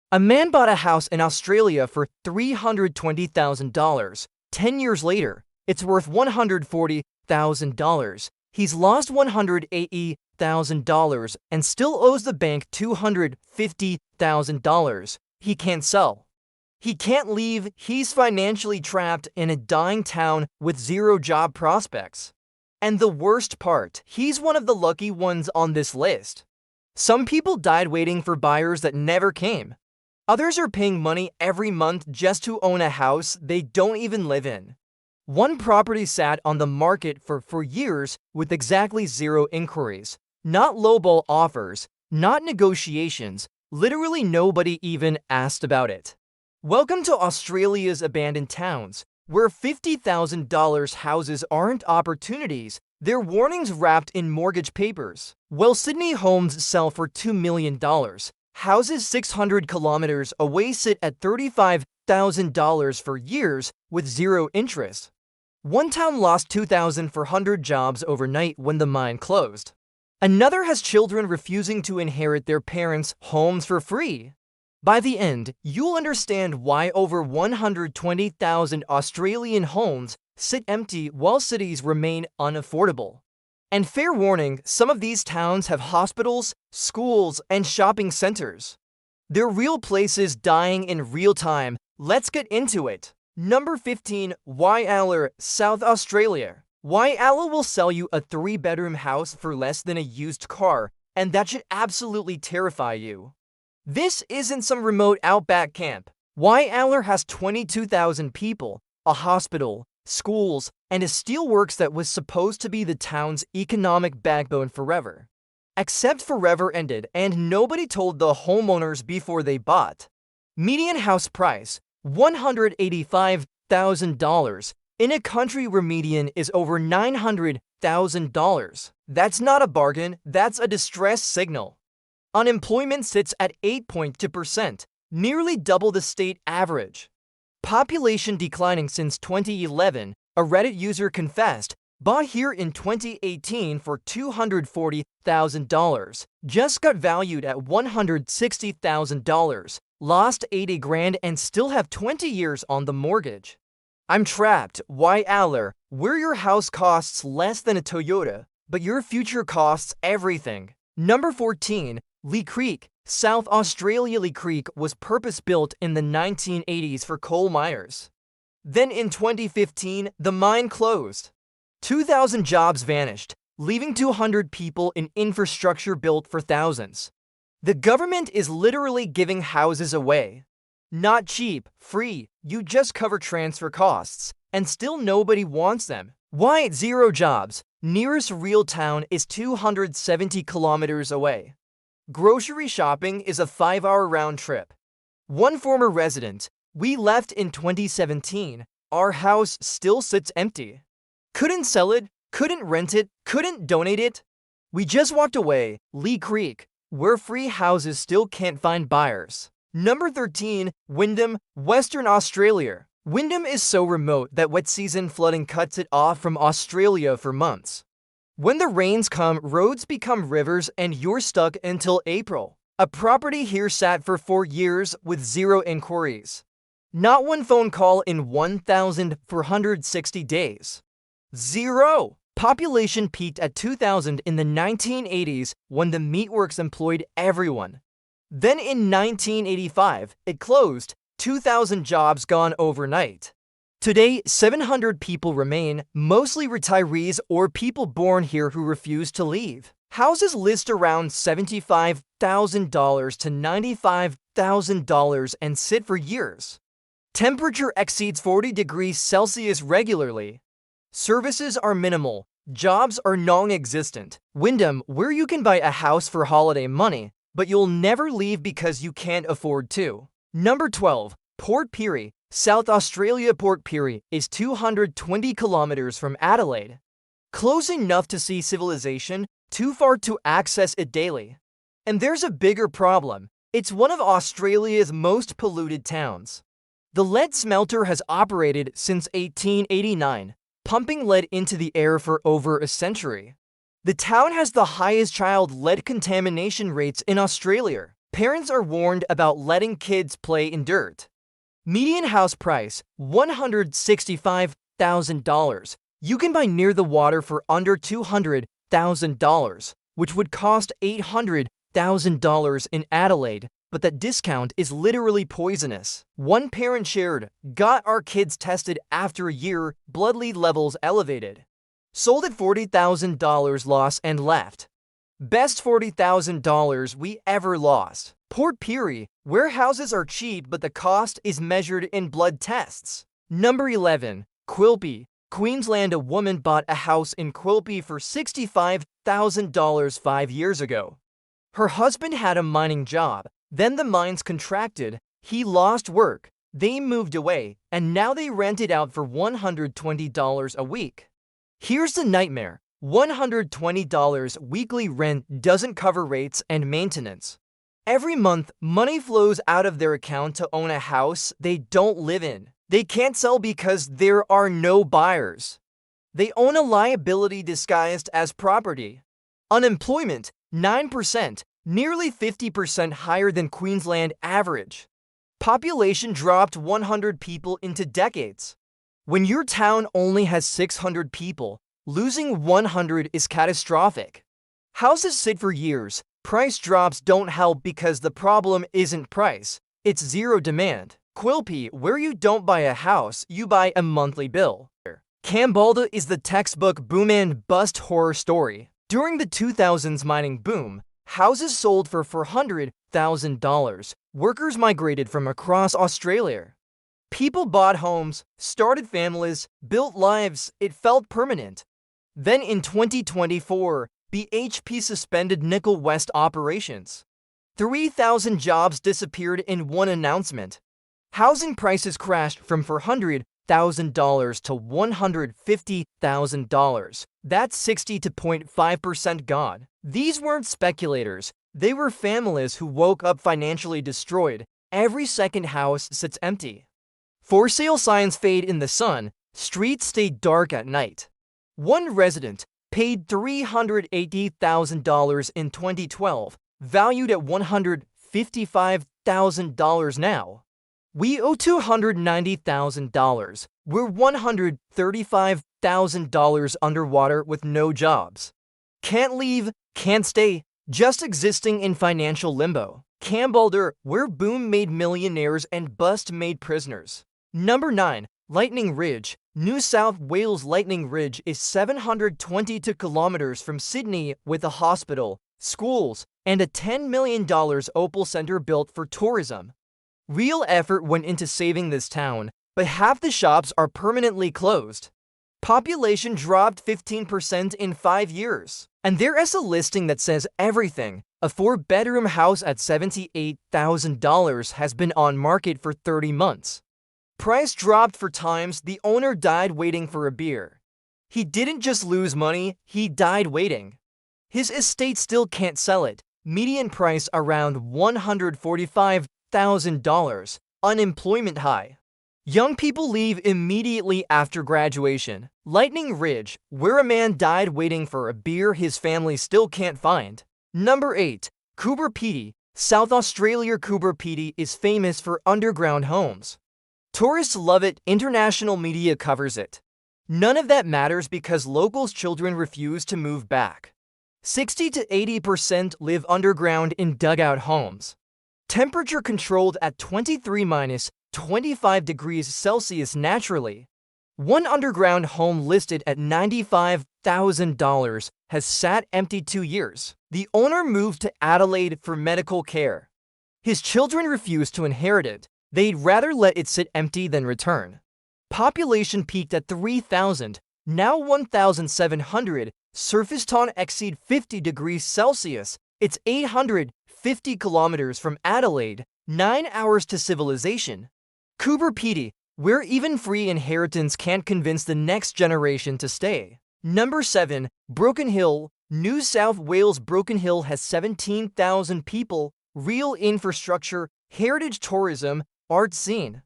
A man bought a house in Australia for $320,000. 10 years later, it's worth $140,000. He's lost $180,000 and still owes the bank $250,000. He can't sell. He can't leave. He's financially trapped in a dying town with zero job prospects. And the worst part, he's one of the lucky ones on this list. Some people died waiting for buyers that never came. Others are paying money every month just to own a house they don't even live in. One property sat on the market for years with exactly zero inquiries. Not lowball offers, not negotiations, literally nobody even asked about it. Welcome to Australia's abandoned towns, where $50,000 houses aren't opportunities, they're warnings wrapped in mortgage papers. Well, Sydney homes sell for $2 million. Houses 600 kilometers away sit at $35,000 for years with zero interest. One town lost 2,400 jobs overnight when the mine closed. Another has children refusing to inherit their parents' homes for free. By the end, you'll understand why over 120,000 Australian homes sit empty while cities remain unaffordable. And fair warning, some of these towns have hospitals, schools, and shopping centers. They're real places dying in real time. Let's get into it. Number 15. YEARS, South Australia. YEARS will sell you a 3-bedroom house for less than a used car, and that should absolutely terrify you. This isn't some remote outback camp. YEARS has 22,000 people, a hospital, schools, and a steelworks that was supposed to be the town's economic backbone forever. Except forever ended, and nobody told the homeowners before they bought. Median house price, $185,000, in a country where median is over $900,000. That's not a bargain, that's a distress signal. Unemployment sits at 8.2%, nearly double the state average. Population declining since 2011, a Reddit user confessed, bought here in 2018 for $240,000, just got valued at $160,000, lost 80 grand and still have 20 years on the mortgage. I'm trapped. YEARS, where your house costs less than a Toyota, but your future costs everything. Number 14. Lee Creek, South Australia. Lee Creek was purpose-built in the 1980s for coal miners. Then in 2015, the mine closed. 2,000 jobs vanished, leaving 200 people in infrastructure built for thousands. The government is literally giving houses away. Not cheap, free, you just cover transfer costs, and still nobody wants them. Why zero jobs? Nearest real town is 270 kilometers away. Grocery shopping is a 5-hour round trip. One former resident, we left in 2017, our house still sits empty. Couldn't sell it, couldn't rent it, couldn't donate it. We just walked away. Lee Creek, where free houses still can't find buyers. Number 13. Wyndham, Western Australia. Wyndham is so remote that wet season flooding cuts it off from Australia for months. When the rains come, roads become rivers and you're stuck until April. A property here sat for 4 years with zero inquiries. Not one phone call in 1,460 days. Zero! Population peaked at 2,000 in the 1980s when the meatworks employed everyone. Then in 1985, it closed, 2,000 jobs gone overnight. Today, 700 people remain, mostly retirees or people born here who refuse to leave. Houses list around $75,000 to $95,000 and sit for years. Temperature exceeds 40 degrees Celsius regularly. Services are minimal. Jobs are non-existent. Wyndham, where you can buy a house for holiday money, but you'll never leave because you can't afford to. Number 12. Port Pirie, South Australia. Port Pirie is 220 kilometers from Adelaide. Close enough to see civilization, too far to access it daily. And there's a bigger problem. It's one of Australia's most polluted towns. The lead smelter has operated since 1889, pumping lead into the air for over a century. The town has the highest child lead contamination rates in Australia. Parents are warned about letting kids play in dirt. Median house price, $165,000. You can buy near the water for under $200,000, which would cost $800,000 in Adelaide, but that discount is literally poisonous. One parent shared, "Got our kids tested after a year, blood lead levels elevated. Sold at $40,000 loss and left. Best $40,000 we ever lost." Port Pirie, where houses are cheap but the cost is measured in blood tests. Number 11. Quilpie, Queensland. A woman bought a house in Quilpie for $65,000 5 years ago. Her husband had a mining job, then the mines contracted, he lost work, they moved away, and now they rent it out for $120 a week. Here's the nightmare. $120 weekly rent doesn't cover rates and maintenance. Every month, money flows out of their account to own a house they don't live in. They can't sell because there are no buyers. They own a liability disguised as property. Unemployment, 9%, nearly 50% higher than Queensland average. Population dropped 100 people into decades. When your town only has 600 people, losing 100 is catastrophic. Houses sit for years. Price drops don't help because the problem isn't price, it's zero demand. Quilpie, where you don't buy a house, you buy a monthly bill. Kambalda is the textbook boom and bust horror story. During the 2000s mining boom, houses sold for $400,000. Workers migrated from across Australia. People bought homes, started families, built lives, it felt permanent. Then in 2024, BHP suspended Nickel West operations. 3,000 jobs disappeared in one announcement. Housing prices crashed from $400,000 to $150,000. That's 60.5% gone. These weren't speculators. They were families who woke up financially destroyed. Every second house sits empty. For sale signs fade in the sun. Streets stay dark at night. One resident paid $380,000 in 2012, valued at $155,000 now. We owe $290,000. We're $135,000 underwater with no jobs. Can't leave, can't stay, just existing in financial limbo. Kambalda, where boom made millionaires and bust made prisoners. Number 9. Lightning Ridge, New South Wales. Lightning Ridge is 722 kilometers from Sydney with a hospital, schools, and a $10 million Opal Centre built for tourism. Real effort went into saving this town, but half the shops are permanently closed. Population dropped 15% in 5 years. And there is a listing that says everything. A 4-bedroom house at $78,000 has been on market for 30 months. Price dropped 4 times. The owner died waiting for a beer. He didn't just lose money, he died waiting. His estate still can't sell it. Median price around $145,000. Unemployment high. Young people leave immediately after graduation. Lightning Ridge, where a man died waiting for a beer his family still can't find. Number 8. Coober Pedy, South Australia. Coober Pedy is famous for underground homes. Tourists love it, international media covers it. None of that matters because locals' children refuse to move back. 60 to 80% live underground in dugout homes. Temperature controlled at 23-25 degrees Celsius naturally. One underground home listed at $95,000 has sat empty 2 years. The owner moved to Adelaide for medical care. His children refused to inherit it. They'd rather let it sit empty than return. Population peaked at 3,000, now 1,700. Surface ton exceed 50 degrees Celsius. It's 850 kilometers from Adelaide, 9 hours to civilization. Coober Pedy, where even free inheritance can't convince the next generation to stay. Number 7. Broken Hill, New South Wales. Broken Hill has 17,000 people, real infrastructure, heritage tourism, art scene.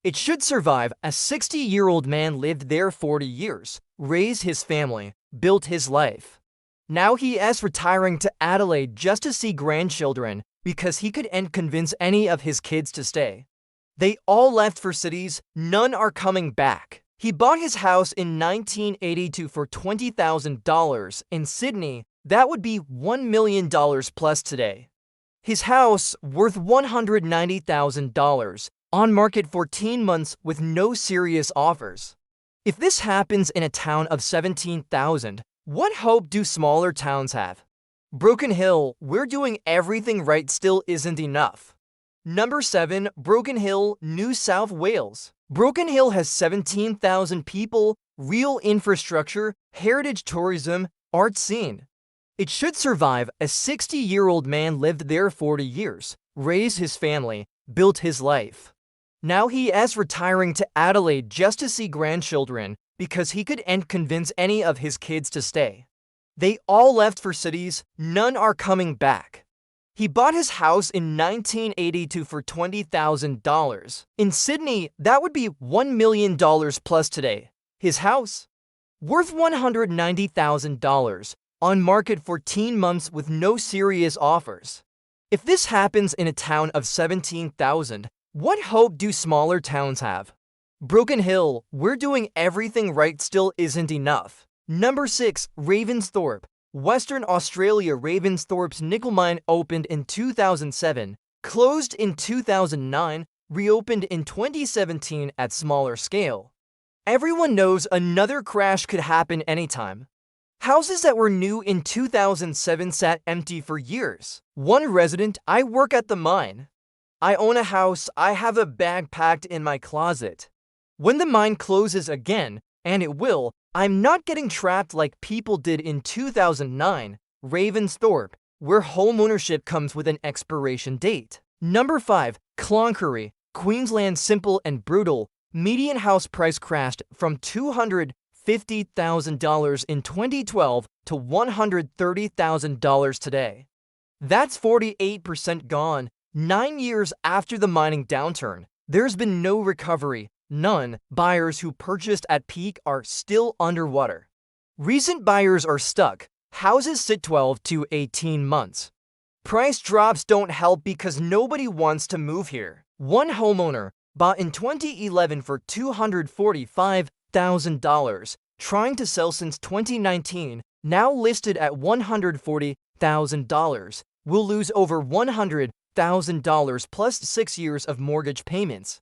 It should survive. A 60-year-old man lived there 40 years, raised his family, built his life. Now he is retiring to Adelaide just to see grandchildren, because he couldn't convince any of his kids to stay. They all left for cities, none are coming back. He bought his house in 1982 for $20,000 in Sydney. That would be $1 million plus today. His house, worth $190,000, on market 14 months with no serious offers. If this happens in a town of 17,000, what hope do smaller towns have? Broken Hill, we're doing everything right still isn't enough. Number 7, Broken Hill, New South Wales. Broken Hill has 17,000 people, real infrastructure, heritage tourism, art scene. It should survive. A 60-year-old man lived there 40 years, raised his family, built his life. Now he is retiring to Adelaide just to see grandchildren because he couldn't convince any of his kids to stay. They all left for cities, none are coming back. He bought his house in 1982 for $20,000. In Sydney, that would be $1 million plus today. His house, worth $190,000, on market 14 months with no serious offers. If this happens in a town of 17,000, what hope do smaller towns have? Broken Hill, we're doing everything right still isn't enough. Number 6, Ravensthorpe, Western Australia. Ravensthorpe's nickel mine opened in 2007, closed in 2009, reopened in 2017 at smaller scale. Everyone knows another crash could happen anytime. Houses that were new in 2007 sat empty for years. One resident, I work at the mine. I own a house, I have a bag packed in my closet. When the mine closes again, and it will, I'm not getting trapped like people did in 2009. Ravensthorpe, where homeownership comes with an expiration date. Number 5, Cloncurry, Queensland. Simple and brutal. Median house price crashed from $250,000 in 2012 to $130,000 today. That's 48% gone. 9 years after the mining downturn, there's been no recovery. None. Buyers who purchased at peak are still underwater. Recent buyers are stuck. Houses sit 12 to 18 months. Price drops don't help because nobody wants to move here. One homeowner bought in 2011 for $245,000, trying to sell since 2019, now listed at $140,000, will lose over $100,000 plus 6 years of mortgage payments.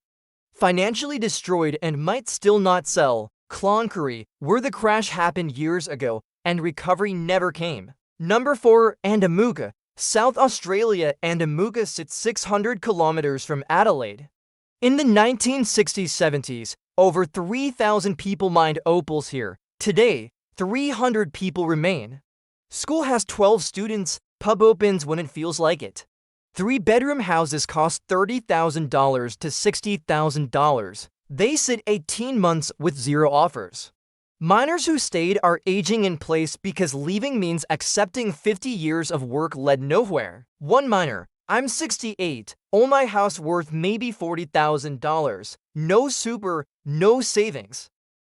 Financially destroyed and might still not sell. Cloncurry, where the crash happened years ago and recovery never came. Number 4, Andamuga, South Australia. Andamuga sits 600 kilometers from Adelaide. In the 1960s-70s, over 3,000 people mined opals here. Today, 300 people remain. School has 12 students, pub opens when it feels like it. 3-bedroom houses cost $30,000 to $60,000. They sit 18 months with 0 offers. Miners who stayed are aging in place because leaving means accepting 50 years of work led nowhere. One miner, I'm 68, own my house worth maybe $40,000. No super, no savings.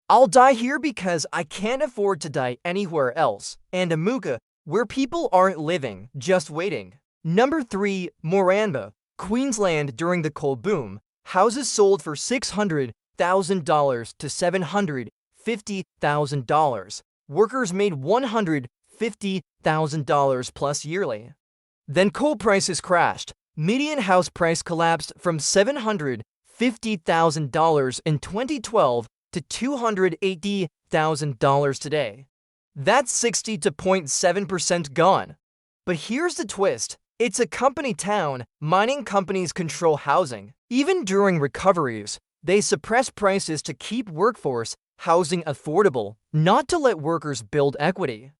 I'll die here because I can't afford to die anywhere else. Andamuga, where people aren't living, just waiting. Number 3, Moranbah, Queensland. During the coal boom, houses sold for $600,000 to $750,000. Workers made $150,000 plus yearly. Then coal prices crashed. Median house price collapsed from $750,000 in 2012 to $280,000 today. That's 60.7% gone. But here's the twist. It's a company town. Mining companies control housing. Even during recoveries, they suppress prices to keep workforce housing affordable, not to let workers build equity.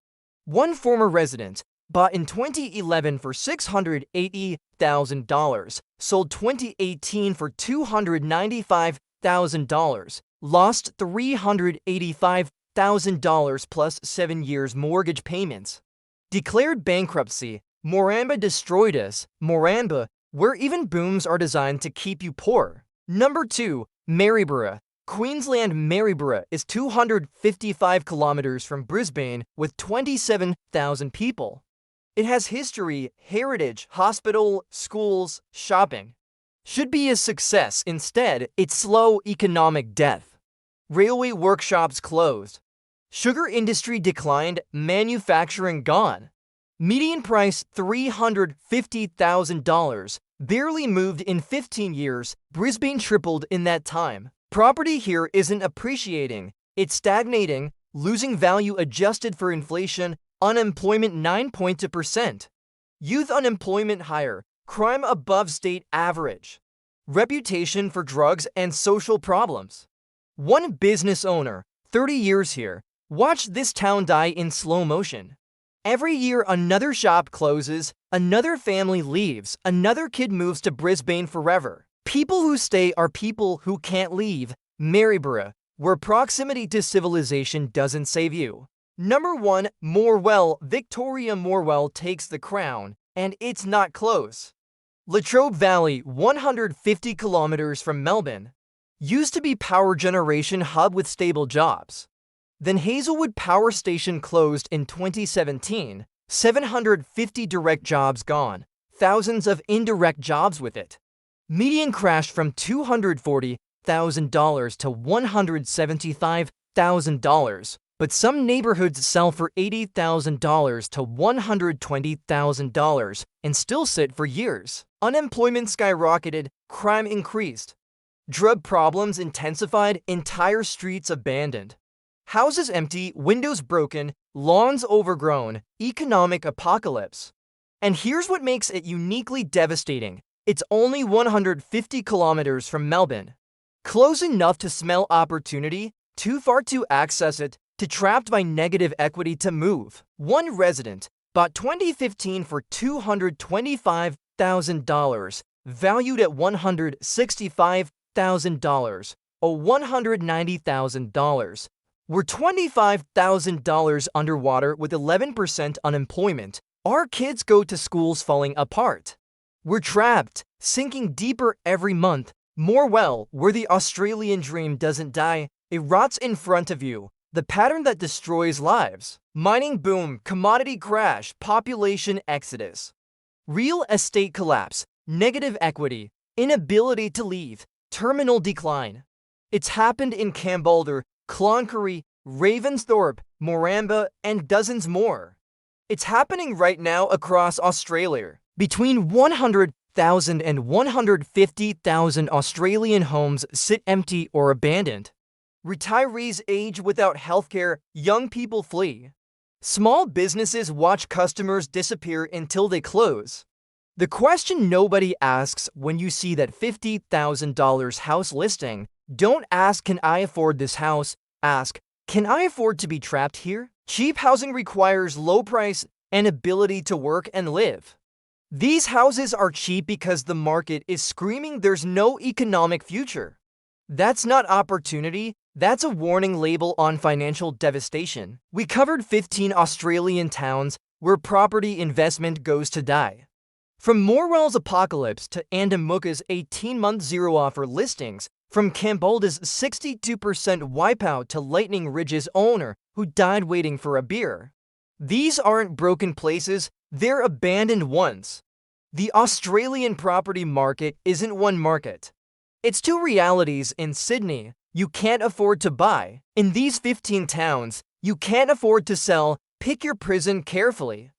One former resident bought in 2011 for $680,000, sold 2018 for $295,000, lost $385,000 plus 7 years mortgage payments. Declared bankruptcy. Moranbah destroyed us. Moranbah, where even booms are designed to keep you poor. Number 2, Maryborough, Queensland. Maryborough is 255 kilometers from Brisbane with 27,000 people. It has history, heritage, hospital, schools, shopping. Should be a success. Instead, it's slow economic death. Railway workshops closed. Sugar industry declined, manufacturing gone. Median price $350,000, barely moved in 15 years, Brisbane tripled in that time. Property here isn't appreciating, it's stagnating, losing value adjusted for inflation, unemployment 9.2%. Youth unemployment higher, crime above state average. Reputation for drugs and social problems. One business owner, 30 years here, watched this town die in slow motion. Every year another shop closes, another family leaves, another kid moves to Brisbane forever. People who stay are people who can't leave. Maryborough, where proximity to civilization doesn't save you. Number 1, Morwell. Victoria Morwell takes the crown, and it's not close. Latrobe Valley, 150 kilometers from Melbourne. Used to be power generation hub with stable jobs. Then Hazelwood Power Station closed in 2017, 750 direct jobs gone, thousands of indirect jobs with it. Median crashed from $240,000 to $175,000, but some neighborhoods sell for $80,000 to $120,000 and still sit for years. Unemployment skyrocketed, crime increased. Drug problems intensified, entire streets abandoned. Houses empty, windows broken, lawns overgrown, economic apocalypse. And here's what makes it uniquely devastating. It's only 150 kilometers from Melbourne. Close enough to smell opportunity, too far to access it, too trapped by negative equity to move. One resident bought 2015 for $225,000, valued at $165,000, or $190,000. We're $25,000 underwater with 11% unemployment. Our kids go to schools falling apart. We're trapped, sinking deeper every month. Morwell, where the Australian dream doesn't die, it rots in front of you. The pattern that destroys lives. Mining boom, commodity crash, population exodus. Real estate collapse, negative equity, inability to leave, terminal decline. It's happened in Camboulder, Cloncurry, Ravensthorpe, Moramba, and dozens more. It's happening right now across Australia. Between 100,000 and 150,000 Australian homes sit empty or abandoned. Retirees age without healthcare, young people flee. Small businesses watch customers disappear until they close. The question nobody asks when you see that $50,000 house listing, don't ask, can I afford this house? Ask, can I afford to be trapped here? Cheap housing requires low price and ability to work and live. These houses are cheap because the market is screaming there's no economic future. That's not opportunity, that's a warning label on financial devastation. We covered 15 Australian towns where property investment goes to die. From Morwell's apocalypse to Andamuka's 18-month zero-offer listings, from Camboulder's 62% wipeout to Lightning Ridge's owner who died waiting for a beer. These aren't broken places, they're abandoned ones. The Australian property market isn't one market. It's two realities. In Sydney, you can't afford to buy. In these 15 towns, you can't afford to sell. Pick your prison carefully.